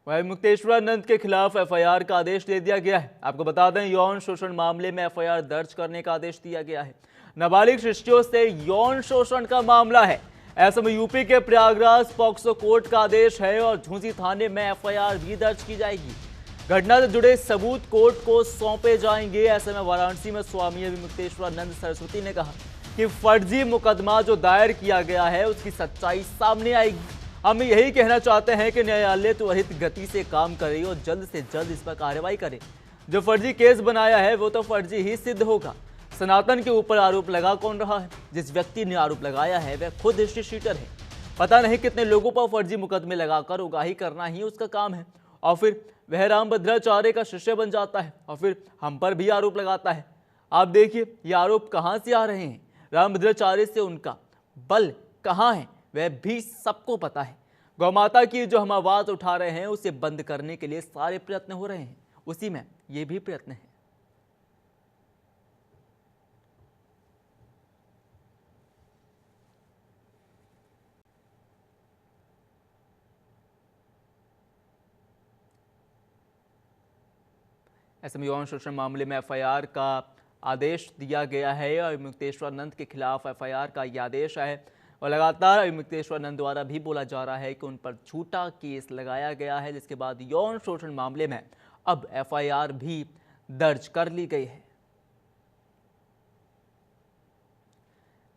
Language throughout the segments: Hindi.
वहीं मुक्तेश्वरानंद के खिलाफ एफआईआर का आदेश दे दिया गया है। आपको बता दें, यौन शोषण मामले में एफआईआर दर्ज करने का आदेश दिया गया है। नाबालिग शिष्यों से यौन शोषण का मामला है। ऐसे में यूपी के प्रयागराज पॉक्सो कोर्ट का आदेश है और झूंसी थाने में एफआईआर भी दर्ज की जाएगी। घटना से जुड़े सबूत कोर्ट को सौंपे जाएंगे। ऐसे में वाराणसी में स्वामी अभिमुक्तेश्वरानंद सरस्वती ने कहा कि फर्जी मुकदमा जो दायर किया गया है उसकी सच्चाई सामने आएगी। हम यही कहना चाहते हैं कि न्यायालय त्वरित गति से काम करे और जल्द से जल्द इस पर कार्रवाई करे। जो फर्जी केस बनाया है वो तो फर्जी ही सिद्ध होगा। सनातन के ऊपर आरोप लगा कौन रहा है? जिस व्यक्ति ने आरोप लगाया है वह खुद हिस्ट्री शीटर है। पता नहीं कितने लोगों पर फर्जी मुकदमे लगाकर उगाही करना ही उसका काम है और फिर वह रामभद्राचार्य का शिष्य बन जाता है और फिर हम पर भी आरोप लगाता है। आप देखिए ये आरोप कहां से आ रहे हैं। रामभद्राचार्य से उनका बल कहां है वह भी सबको पता है। गौ माता की जो हम आवाज उठा रहे हैं उसे बंद करने के लिए सारे प्रयत्न हो रहे हैं, उसी में ये भी प्रयत्न है। ऐसे में यौन शोषण मामले में एफआईआर का आदेश दिया गया है और मुक्तेश्वरानंद के खिलाफ एफआईआर का यह आदेश है और लगातार मुक्तेश्वरानंद द्वारा भी बोला जा रहा है कि उन पर झूठा केस लगाया गया है, जिसके बाद यौन शोषण मामले में अब एफआईआर भी दर्ज कर ली गई है।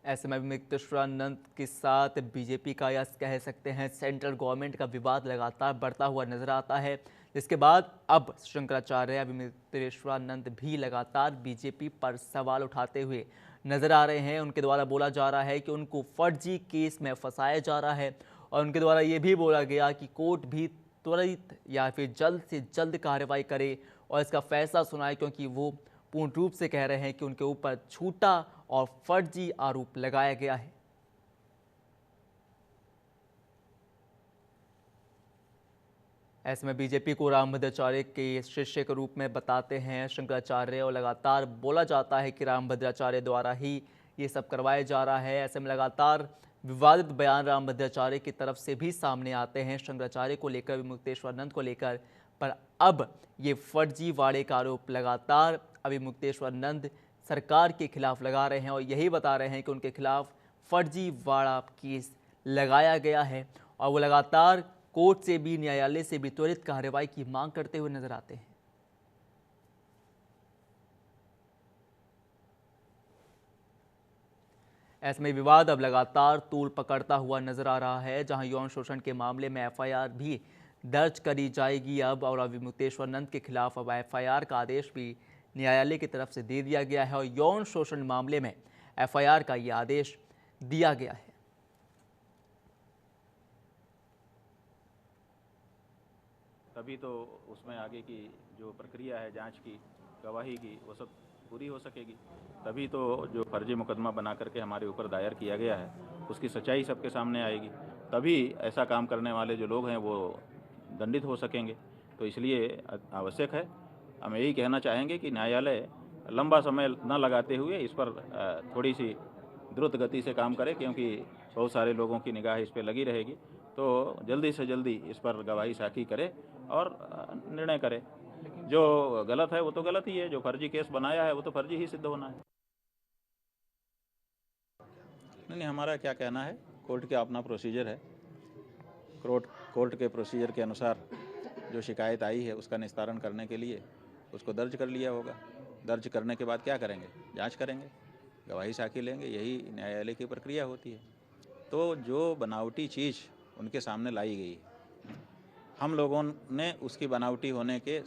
ऐसे में मुक्तेश्वरानंद के साथ बीजेपी का या कह सकते हैं सेंट्रल गवर्नमेंट का विवाद लगातार बढ़ता हुआ नजर आता है, जिसके बाद अब शंकराचार्य मुक्तेश्वरानंद भी लगातार बीजेपी पर सवाल उठाते हुए नजर आ रहे हैं। उनके द्वारा बोला जा रहा है कि उनको फर्जी केस में फंसाया जा रहा है और उनके द्वारा ये भी बोला गया कि कोर्ट भी त्वरित या फिर जल्द से जल्द कार्रवाई करे और इसका फैसला सुनाए, क्योंकि वो पूर्ण रूप से कह रहे हैं कि उनके ऊपर झूठा और फर्जी आरोप लगाया गया है। ऐसे में बीजेपी को रामभद्राचार्य के शिष्य के रूप में बताते हैं शंकराचार्य और लगातार बोला जाता है कि रामभद्राचार्य द्वारा ही ये सब करवाया जा रहा है। ऐसे में लगातार विवादित बयान रामभद्राचार्य की तरफ से भी सामने आते हैं शंकराचार्य को लेकर, मुक्तेश्वरानंद को लेकर। पर अब ये फर्जी वाड़े का आरोप लगातार मुक्तेश्वरानंद सरकार के खिलाफ लगा रहे हैं और यही बता रहे हैं कि उनके खिलाफ फर्जी वाड़ा केस लगाया गया है और वो लगातार कोर्ट से भी न्यायालय से भी त्वरित कार्रवाई की मांग करते हुए नजर आते हैं। ऐसे में विवाद अब लगातार तूल पकड़ता हुआ नजर आ रहा है, जहां यौन शोषण के मामले में एफआईआर भी दर्ज करी जाएगी अब और मुक्तेश्वरानंद के खिलाफ अब एफआईआर का आदेश भी न्यायालय की तरफ से दे दिया गया है और यौन शोषण मामले में एफआईआर का यह आदेश दिया गया है। तभी तो उसमें आगे की जो प्रक्रिया है जांच की, गवाही की, वो सब पूरी हो सकेगी। तभी तो जो फर्जी मुकदमा बना करके हमारे ऊपर दायर किया गया है उसकी सच्चाई सबके सामने आएगी। तभी ऐसा काम करने वाले जो लोग हैं वो दंडित हो सकेंगे। तो इसलिए आवश्यक है, हम यही कहना चाहेंगे कि न्यायालय लंबा समय न लगाते हुए इस पर थोड़ी सी द्रुत गति से काम करे, क्योंकि बहुत सारे लोगों की निगाह इस पर लगी रहेगी। तो जल्दी से जल्दी इस पर गवाही साखी करे और निर्णय करे। जो गलत है वो तो गलत ही है, जो फर्जी केस बनाया है वो तो फर्जी ही सिद्ध होना है। नहीं, हमारा क्या कहना है, कोर्ट का अपना प्रोसीजर है। कोर्ट के प्रोसीजर के अनुसार जो शिकायत आई है उसका निस्तारण करने के लिए उसको दर्ज कर लिया होगा। दर्ज करने के बाद क्या करेंगे? जांच करेंगे, गवाही साखी लेंगे, यही न्यायालय की प्रक्रिया होती है। तो जो बनावटी चीज़ उनके सामने लाई गई, हम लोगों ने उसकी बनावटी होने के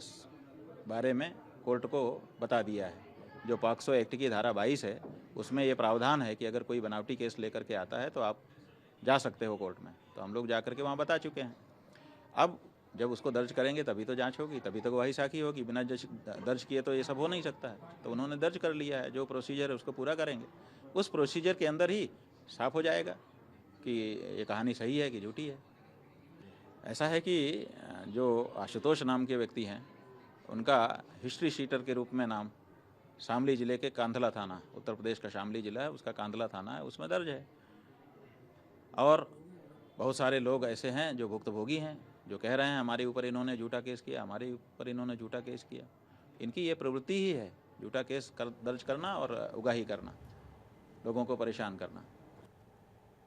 बारे में कोर्ट को बता दिया है। जो पॉक्सो एक्ट की धारा 22 है उसमें ये प्रावधान है कि अगर कोई बनावटी केस लेकर के आता है तो आप जा सकते हो कोर्ट में। तो हम लोग जा करके वहाँ बता चुके हैं। अब जब उसको दर्ज करेंगे तभी तो जांच होगी, तभी तो गवाही साखी होगी। बिना दर्ज किए तो ये सब हो नहीं सकता है। तो उन्होंने दर्ज कर लिया है, जो प्रोसीजर है उसको पूरा करेंगे। उस प्रोसीजर के अंदर ही साफ हो जाएगा कि ये कहानी सही है कि झूठी है। ऐसा है कि जो आशुतोष नाम के व्यक्ति हैं उनका हिस्ट्री शीटर के रूप में नाम शामली ज़िले के कांधला थाना, उत्तर प्रदेश का शामली ज़िला है, उसका कांधला थाना है, उसमें दर्ज है। और बहुत सारे लोग ऐसे हैं जो भुक्तभोगी हैं, जो कह रहे हैं हमारे ऊपर इन्होंने झूठा केस किया, हमारे ऊपर इन्होंने झूठा केस किया, इनकी ये प्रवृत्ति ही है, झूठा केस दर्ज करना और उगाही करना, लोगों को परेशान करना।